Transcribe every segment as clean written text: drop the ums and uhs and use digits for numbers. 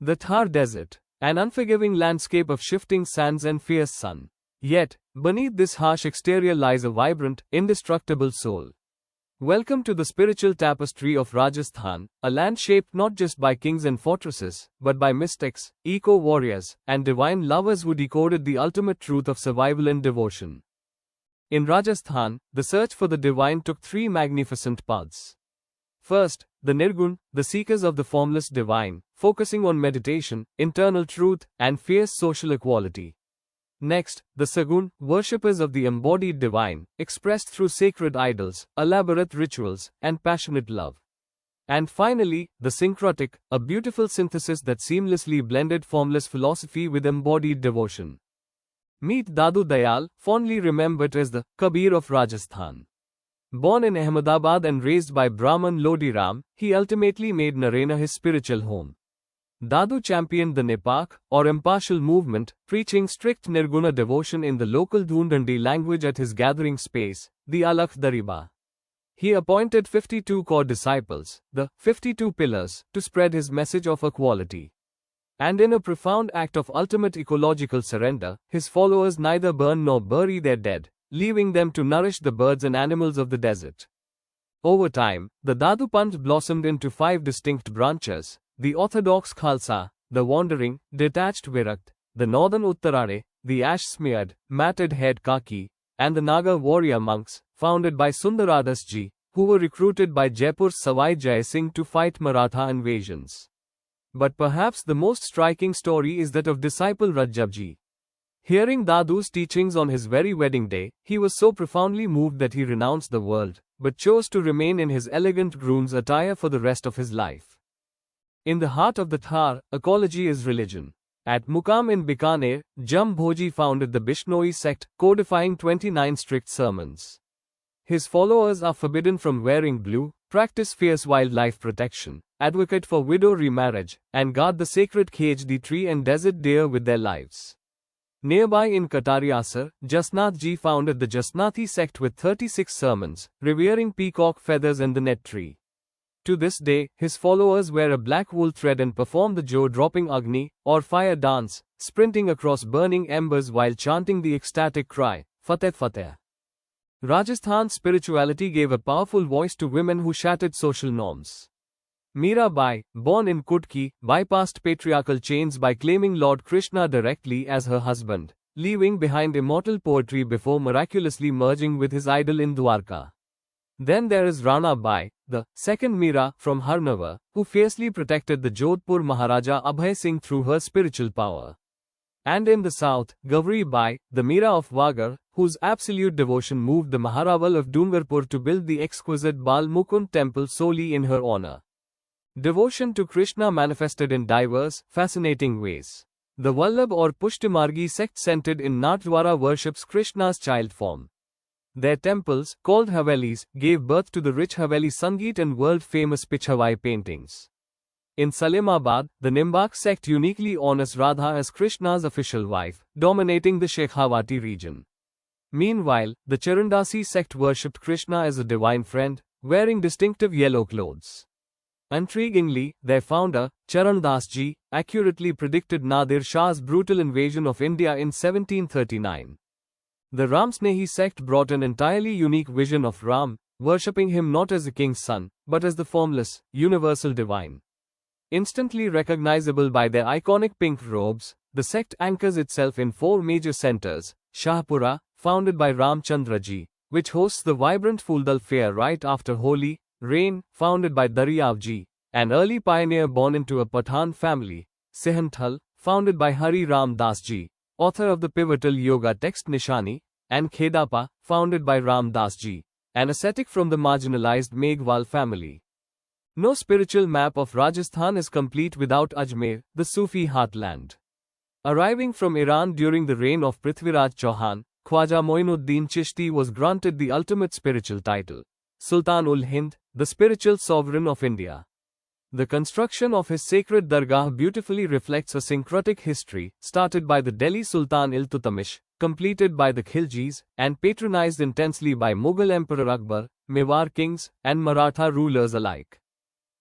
The Thar Desert, an unforgiving landscape of shifting sands and fierce sun. Yet, beneath this harsh exterior lies a vibrant, indestructible soul. Welcome to the spiritual tapestry of Rajasthan, a land shaped not just by kings and fortresses, but by mystics, eco-warriors, and divine lovers who decoded the ultimate truth of survival and devotion. In Rajasthan, the search for the divine took three magnificent paths. First, the Nirgun, the seekers of the formless divine, focusing on meditation, internal truth, and fierce social equality. Next, the Sagun, worshippers of the embodied divine, expressed through sacred idols, elaborate rituals, and passionate love. And finally, the Syncretic, a beautiful synthesis that seamlessly blended formless philosophy with embodied devotion. Meet Dadu Dayal, fondly remembered as the Kabir of Rajasthan. Born in Ahmedabad and raised by Brahman Lodi Ram, he ultimately made Narayana his spiritual home. Dadu championed the Nipak, or impartial movement, preaching strict Nirguna devotion in the local Dhundandi language at his gathering space, the Alakh Dariba. He appointed 52 core disciples, the 52 pillars, to spread his message of equality. And in a profound act of ultimate ecological surrender, his followers neither burn nor bury their dead, leaving them to nourish the birds and animals of the desert. Over time, the Dadu Panth blossomed into 5 distinct branches: the Orthodox Khalsa, the Wandering, Detached Virakt, the Northern Uttarade, the Ash-smeared, matted-haired Kaki, and the Naga warrior monks, founded by Sundaradas Ji, who were recruited by Jaipur's Savai Jai Singh to fight Maratha invasions. But perhaps the most striking story is that of disciple Rajab Ji. Hearing Dadu's teachings on his very wedding day, he was so profoundly moved that he renounced the world, but chose to remain in his elegant groom's attire for the rest of his life. In the heart of the Thar, ecology is religion. At Muqam in Bikaner, Jam Bhoji founded the Bishnoi sect, codifying 29 strict sermons. His followers are forbidden from wearing blue, practice fierce wildlife protection, advocate for widow remarriage, and guard the sacred khejdi tree and desert deer with their lives. Nearby in Katariasar, Jasnath Ji founded the Jasnathi sect with 36 sermons, revering peacock feathers and the net tree. To this day, his followers wear a black wool thread and perform the jaw-dropping Agni, or fire dance, sprinting across burning embers while chanting the ecstatic cry, Fateh Fateh. Rajasthan's spirituality gave a powerful voice to women who shattered social norms. Mirabai, born in Kutki, bypassed patriarchal chains by claiming Lord Krishna directly as her husband, leaving behind immortal poetry before miraculously merging with his idol in Dwarka. Then there is Rana Bai, the second Mira from Harnavar, who fiercely protected the Jodhpur Maharaja Abhay Singh through her spiritual power. And in the south, Gavri Bai, the Mira of Wagar, whose absolute devotion moved the Maharaval of Dungarpur to build the exquisite Bal Mukund temple solely in her honor. Devotion to Krishna manifested in diverse, fascinating ways. The Vallabh or Pushtimargi sect centered in Nathdwara worships Krishna's child form. Their temples, called Havelis, gave birth to the rich Haveli Sangeet and world-famous Pichhawai paintings. In Salimabad, the Nimbak sect uniquely honors Radha as Krishna's official wife, dominating the Shekhawati region. Meanwhile, the Charandasi sect worshipped Krishna as a divine friend, wearing distinctive yellow clothes. Intriguingly, their founder, Charan Das Ji, accurately predicted Nadir Shah's brutal invasion of India in 1739. The Ramsnehi sect brought an entirely unique vision of Ram, worshipping him not as a king's son, but as the formless, universal divine. Instantly recognizable by their iconic pink robes, the sect anchors itself in 4 major centers: Shahpura, founded by Ramchandra Ji, which hosts the vibrant Phuldal fair right after Holi; Rain, founded by Daryav Ji, an early pioneer born into a Pathan family; Sihanthal, founded by Hari Ram Das Ji, author of the pivotal yoga text Nishani; and Khedapa, founded by Ram Das Ji, an ascetic from the marginalized Meghwal family. No spiritual map of Rajasthan is complete without Ajmer, the Sufi heartland. Arriving from Iran during the reign of Prithviraj Chauhan, Khwaja Moinuddin Chishti was granted the ultimate spiritual title, Sultan-ul-Hind, the spiritual sovereign of India. The construction of his sacred dargah beautifully reflects a syncretic history, started by the Delhi Sultan Iltutmish, completed by the Khiljis, and patronized intensely by Mughal Emperor Akbar, Mewar kings, and Maratha rulers alike.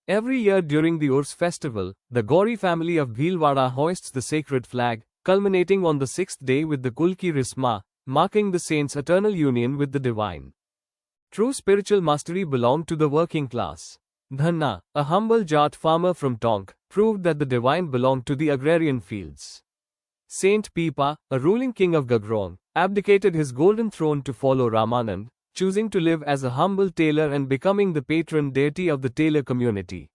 Every year during the Urs festival, the Gauri family of Bhilwara hoists the sacred flag, culminating on the sixth day with the Kulki Risma, marking the saint's eternal union with the divine. True spiritual mastery belonged to the working class. Dhanna, a humble Jat farmer from Tonk, proved that the divine belonged to the agrarian fields. Saint Pipa, a ruling king of Gagrong, abdicated his golden throne to follow Ramanand, choosing to live as a humble tailor and becoming the patron deity of the tailor community.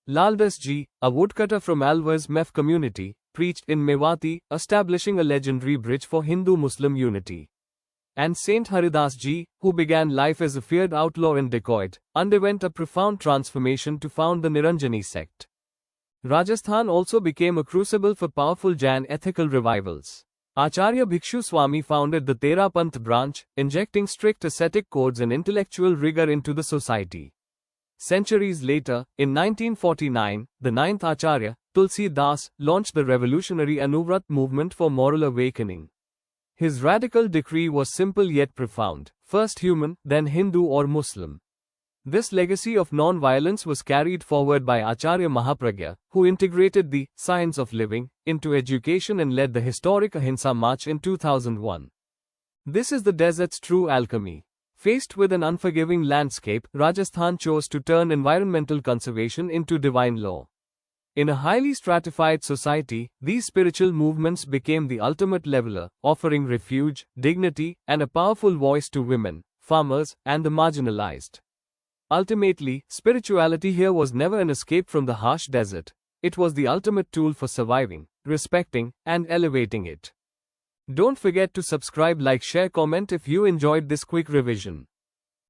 Laldas Ji, a woodcutter from Alwar's Mef community, preached in Mewati, establishing a legendary bridge for Hindu-Muslim unity. And Saint Haridas Ji, who began life as a feared outlaw and dacoit, underwent a profound transformation to found the Niranjani sect. Rajasthan also became a crucible for powerful Jain ethical revivals. Acharya Bhikshu Swami founded the Terapanth branch, injecting strict ascetic codes and intellectual rigor into the society. Centuries later, in 1949, the ninth Acharya, Tulsi Das, launched the revolutionary Anuvrat movement for moral awakening. His radical decree was simple yet profound: first human, then Hindu or Muslim. This legacy of non-violence was carried forward by Acharya Mahapragya, who integrated the science of living into education and led the historic Ahimsa March in 2001. This is the desert's true alchemy. Faced with an unforgiving landscape, Rajasthan chose to turn environmental conservation into divine law. In a highly stratified society, these spiritual movements became the ultimate leveler, offering refuge, dignity, and a powerful voice to women, farmers, and the marginalized. Ultimately, spirituality here was never an escape from the harsh desert. It was the ultimate tool for surviving, respecting, and elevating it. Don't forget to subscribe, like, share, comment if you enjoyed this quick revision.